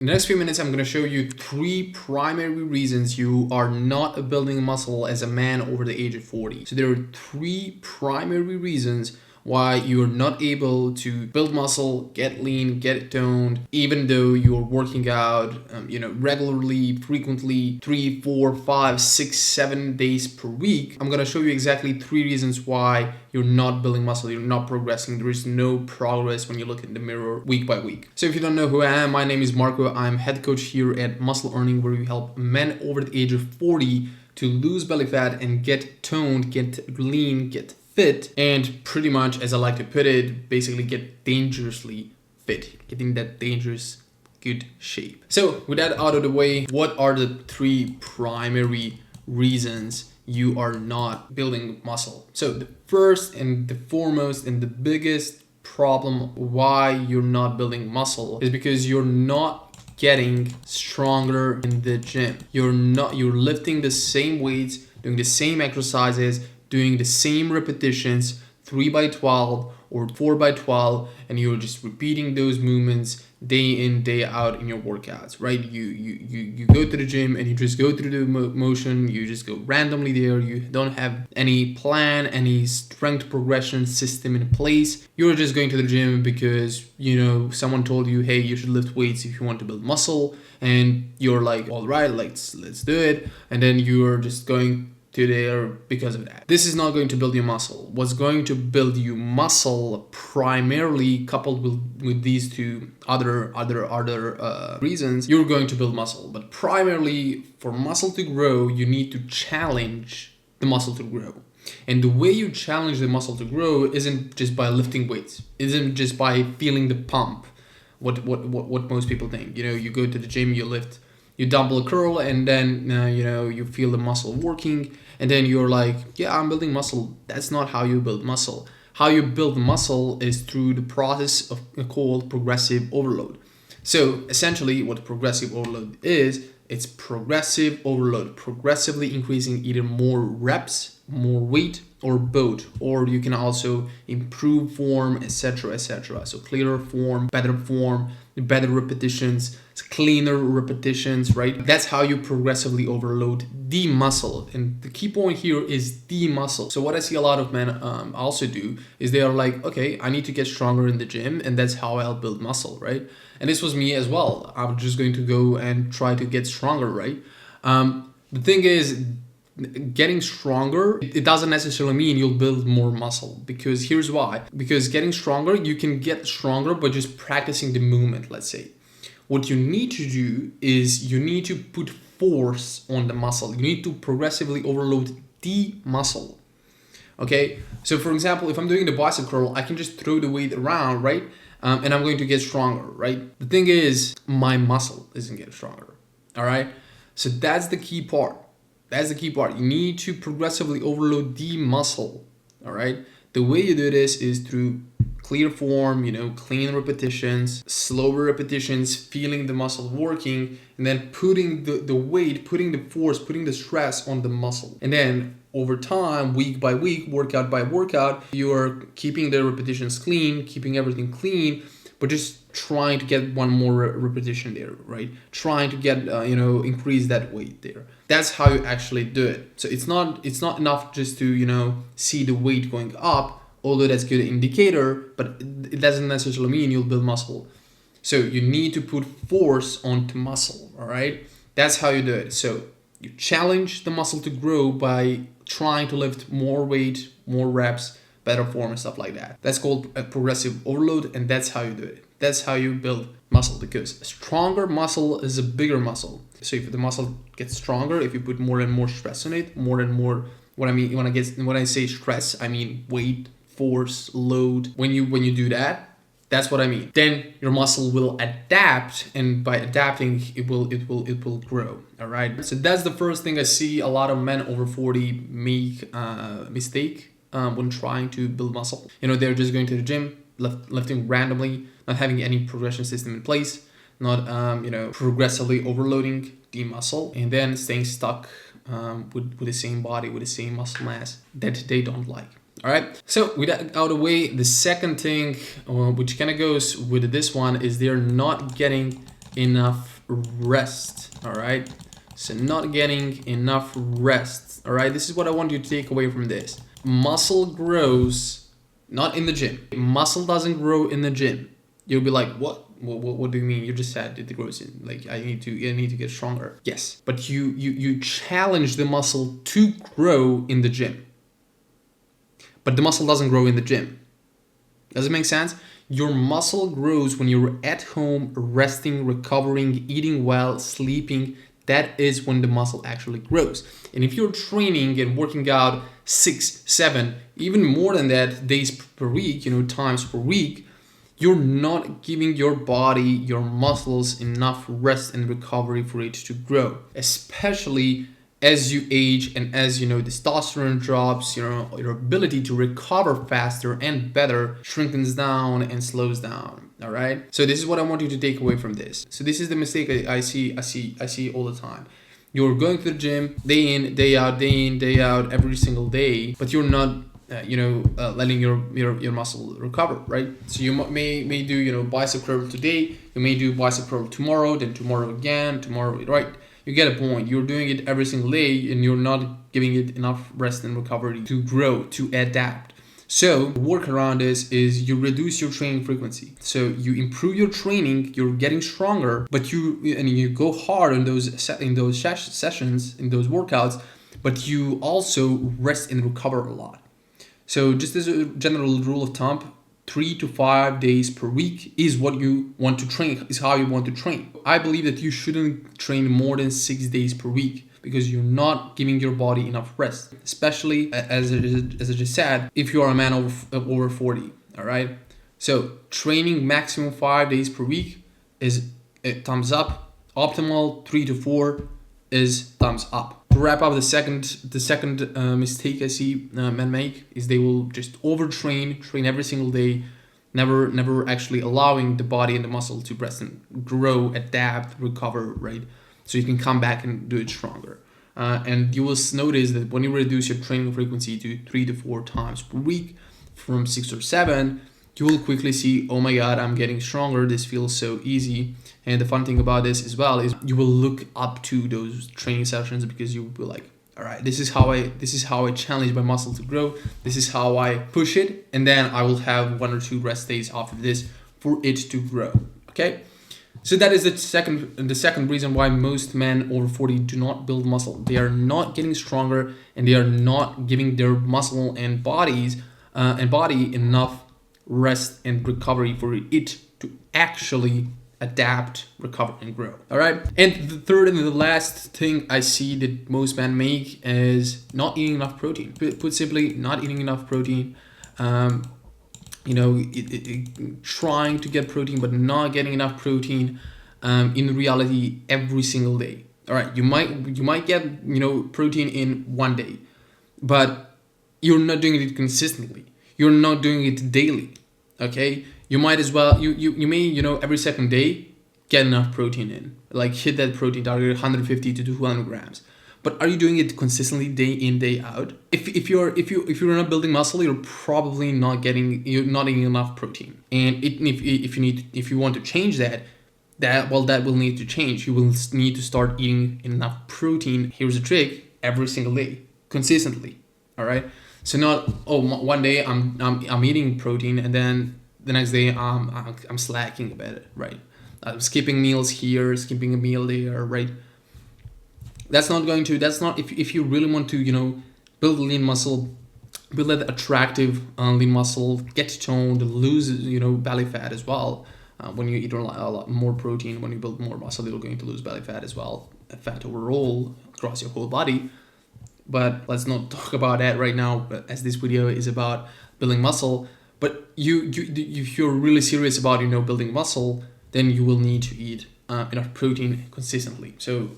In the next few minutes, I'm going to show you 3 primary reasons you are not building muscle as a man over the age of 40. So there are 3 primary reasons why you're not able to build muscle, get lean, get toned, even though you're working out, regularly, frequently, 3, 4, 5, 6, 7 days per week. I'm gonna show you exactly 3 reasons why you're not building muscle, you're not progressing, there is no progress when you look in the mirror week by week. So if you don't know who I am, my name is Marco. I'm head coach here at Muscle Earning, where we help men over the age of 40 to lose belly fat and get toned, get lean, get fit, and pretty much, as I like to put it, basically get dangerously fit, getting that dangerous good shape. So with that out of the way, what are the 3 primary reasons you are not building muscle? So the first and the foremost and the biggest problem why you're not building muscle is because you're not getting stronger in the gym. You're lifting the same weights, doing the same exercises, doing the same repetitions, 3x12 or 4x12, and you're just repeating those movements day in, day out in your workouts, right? You go to the gym and you just go through the motion, you just go randomly there, you don't have any plan, any strength progression system in place. You're just going to the gym because, someone told you, hey, you should lift weights if you want to build muscle, and you're like, all right, let's do it, and then you're just going to there because of that. This is not going to build your muscle. What's going to build you muscle, primarily coupled with these 2 other reasons, you're going to build muscle. But primarily, for muscle to grow, you need to challenge the muscle to grow. And the way you challenge the muscle to grow isn't just by lifting weights, isn't just by feeling the pump, what most people think. You go to the gym, you lift, you dumbbell a curl, and then you feel the muscle working, and then you're like, yeah, I'm building muscle. That's not how you build muscle. How you build muscle is through the process of called progressive overload. So essentially what progressive overload is, it's progressive overload, progressively increasing either more reps, more weight, or both. Or you can also improve form, etc. So clearer form, better repetitions, cleaner repetitions, right? That's how you progressively overload the muscle. And the key point here is the muscle. So what I see a lot of men also do is they are like, okay, I need to get stronger in the gym, and that's how I'll build muscle, right? And this was me as well. I'm just going to go and try to get stronger, right? The thing is, getting stronger, it doesn't necessarily mean you'll build more muscle, because here's why. Because getting stronger, you can get stronger by just practicing the movement, let's say. What you need to do is you need to put force on the muscle. You need to progressively overload the muscle. Okay, so for example, if I'm doing the bicep curl, I can just throw the weight around, right? And I'm going to get stronger, right? The thing is, my muscle isn't getting stronger, all right? So that's the key part. You need to progressively overload the muscle, all right? The way you do this is through clear form, clean repetitions, slower repetitions, feeling the muscle working, and then putting the weight, putting the force, putting the stress on the muscle. And then over time, week by week, workout by workout, you're keeping the repetitions clean, keeping everything clean, but just trying to get one more repetition there, right? Trying to get, increase that weight there. That's how you actually do it. So it's not enough just to, see the weight going up, although that's a good indicator, but it doesn't necessarily mean you'll build muscle. So you need to put force onto muscle, all right? That's how you do it. So you challenge the muscle to grow by trying to lift more weight, more reps, better form, and stuff like that. That's called a progressive overload, and that's how you do it. That's how you build muscle, because a stronger muscle is a bigger muscle. So if the muscle gets stronger, if you put more and more stress on it, more and more, when I say stress, I mean weight, force, load. When you do that, that's what I mean. Then your muscle will adapt, and by adapting, it will grow. All right. So that's the first thing I see a lot of men over 40 make mistake when trying to build muscle. They're just going to the gym, lifting randomly, not having any progression system in place, not progressively overloading the muscle, and then staying stuck with the same body, with the same muscle mass that they don't like. All right, so with that out of the way, the second thing, which kind of goes with this one, is they're not getting enough rest. All right, so not getting enough rest. All right, this is what I want you to take away from this. Muscle grows not in the gym. Muscle doesn't grow in the gym. You'll be like, what do you mean? You just said it grows in, like, I need to get stronger. Yes, but you challenge the muscle to grow in the gym. But the muscle doesn't grow in the gym. Does it make sense? Your muscle grows when you're at home, resting, recovering, eating well, sleeping. That is when the muscle actually grows. And if you're training and working out 6, 7, even more than that days per week, times per week, you're not giving your body, your muscles enough rest and recovery for it to grow, especially as you age and as testosterone drops, your ability to recover faster and better shrinkens down and slows down. All right. So this is what I want you to take away from this. So this is the mistake I see all the time. You're going to the gym day in, day out, every single day, but you're not letting your muscle recover, right? So you may do bicep curl today, you may do bicep curl tomorrow, then tomorrow again, right? You get a point. You're doing it every single day and you're not giving it enough rest and recovery to grow, to adapt. So the workaround is you reduce your training frequency. So you improve your training, you're getting stronger, but you go hard in those sessions, in those workouts, but you also rest and recover a lot. So just as a general rule of thumb, 3 to 5 days per week is what you want to train, is how you want to train. I believe that you shouldn't train more than 6 days per week because you're not giving your body enough rest, especially as I just said, if you are a man over 40, all right? So training maximum 5 days per week is a thumbs up. Optimal 3 to 4 is thumbs up. To wrap up, the second mistake I see men make is they will just overtrain, train every single day, never actually allowing the body and the muscle to rest and grow, adapt, recover, right? So you can come back and do it stronger. And you will notice that when you reduce your training frequency to 3 to 4 times per week from 6 or 7, you will quickly see, oh my God, I'm getting stronger. This feels so easy. And the fun thing about this as well is you will look up to those training sessions because you will be like, all right, this is how I challenge my muscle to grow. This is how I push it. And then I will have 1 or 2 rest days after this for it to grow. Okay. So that is the second reason why most men over 40 do not build muscle. They are not getting stronger and they are not giving their muscle and body enough rest and recovery for it to actually adapt, recover, and grow. All right. And the third and the last thing I see that most men make is not eating enough protein. Put simply, not eating enough protein. Trying to get protein but not getting enough protein. In reality, every single day. All right. You might get protein in one day, but you're not doing it consistently. You're not doing it daily. Okay, you might as well, you may, every second day get enough protein in, like hit that protein target 150 to 200 grams. But are you doing it consistently day in, day out? If you're not building muscle, you're probably not eating enough protein. And if you want to change that will need to change. You will need to start eating enough protein. Here's the trick: every single day, consistently. All right. So not one day I'm eating protein and then the next day I'm slacking about it, right? I'm skipping meals here, skipping a meal there, right? That's not if you really want to build lean muscle, build that attractive lean muscle, get toned, lose belly fat as well. When you eat a lot more protein, when you build more muscle, you're going to lose belly fat as well, fat overall across your whole body. But let's not talk about that right now, as this video is about building muscle. But if you're really serious about building muscle, then you will need to eat enough protein consistently. So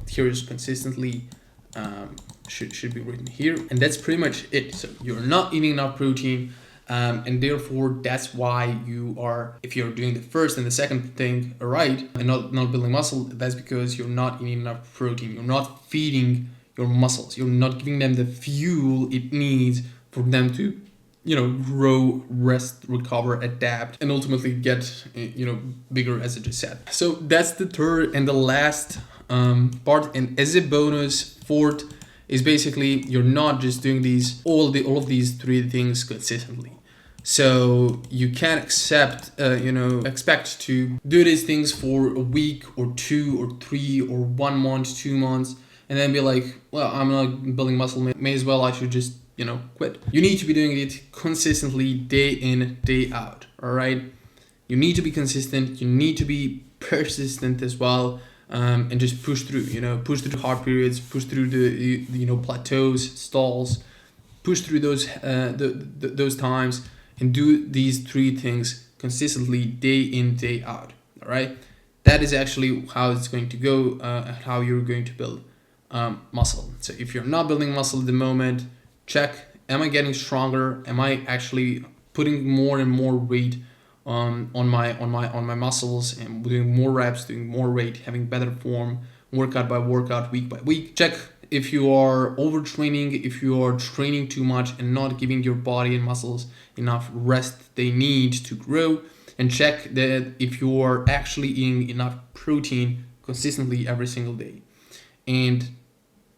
here's consistently should be written here, and that's pretty much it. So you're not eating enough protein, and therefore that's why if you're doing the first and the second thing right and not building muscle, that's because you're not eating enough protein. You're not feeding your muscles. You're not giving them the fuel it needs for them to grow, rest, recover, adapt, and ultimately get bigger, as I just said. So that's the third and the last part. And as a bonus, fourth is basically you're not just doing all of these three things consistently. So you can't expect to do these things for a week or 2 or 3 or 1 month, 2 months, and then be like, well, I'm not building muscle. May as well, I should just quit. You need to be doing it consistently, day in, day out. All right. You need to be consistent. You need to be persistent as well, and just push through. Push through hard periods. Push through the plateaus, stalls. Push through those times, and do these three things consistently, day in, day out. All right. That is actually how it's going to go, and how you're going to build muscle. So if you're not building muscle at the moment, check, am I getting stronger? Am I actually putting more and more weight on my muscles, and doing more reps, doing more weight, having better form, workout by workout, week by week? Check if you are overtraining, if you are training too much and not giving your body and muscles enough rest they need to grow. And check that if you are actually eating enough protein consistently every single day. And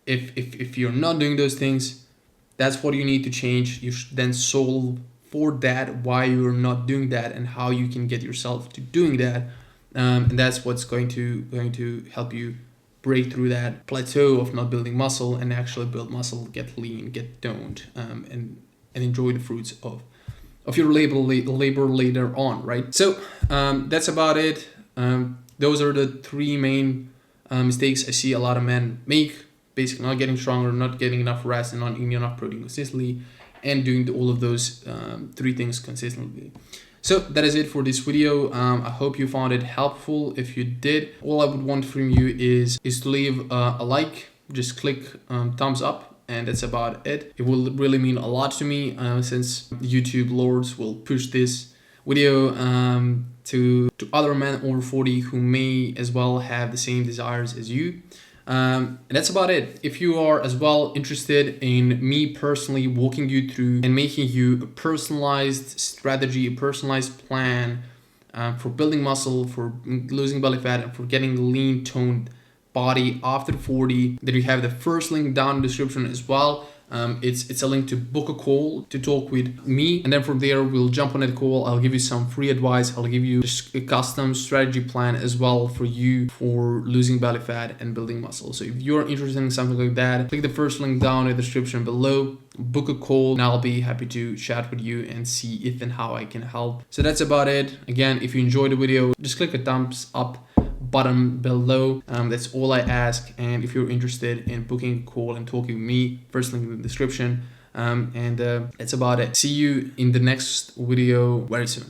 if you're not doing those things, that's what you need to change. You should then solve for that, why you're not doing that, and how you can get yourself to doing that. And that's what's going to help you break through that plateau of not building muscle and actually build muscle, get lean, get toned, and enjoy the fruits of your labor later on, right? So that's about it. Those are the three main mistakes I see a lot of men make. Basically, not getting stronger, not getting enough rest, and not eating enough protein consistently, and doing all of those three things consistently. So that is it for this video. I hope you found it helpful. If you did, all I would want from you is to leave a like. Just click thumbs up, and that's about it. It will really mean a lot to me, since YouTube lords will push this video to other men over 40 who may as well have the same desires as you. And that's about it. If you are as well interested in me personally walking you through and making you a personalized strategy, a personalized plan for building muscle, for losing belly fat, and for getting lean, toned body after 40, then you have the first link down in the description as well. It's a link to book a call to talk with me, and then from there we'll jump on that call. I'll give you some free advice. I'll give you just a custom strategy plan as well for you for losing belly fat and building muscle. So if you're interested in something like that, click the first link down in the description below, book a call, and I'll be happy to chat with you and see if and how I can help. So that's about it. Again, if you enjoyed the video, just click a thumbs up button below. That's all I ask. And if you're interested in booking a call and talking with me, first link in the description. And that's about it. See you in the next video very soon.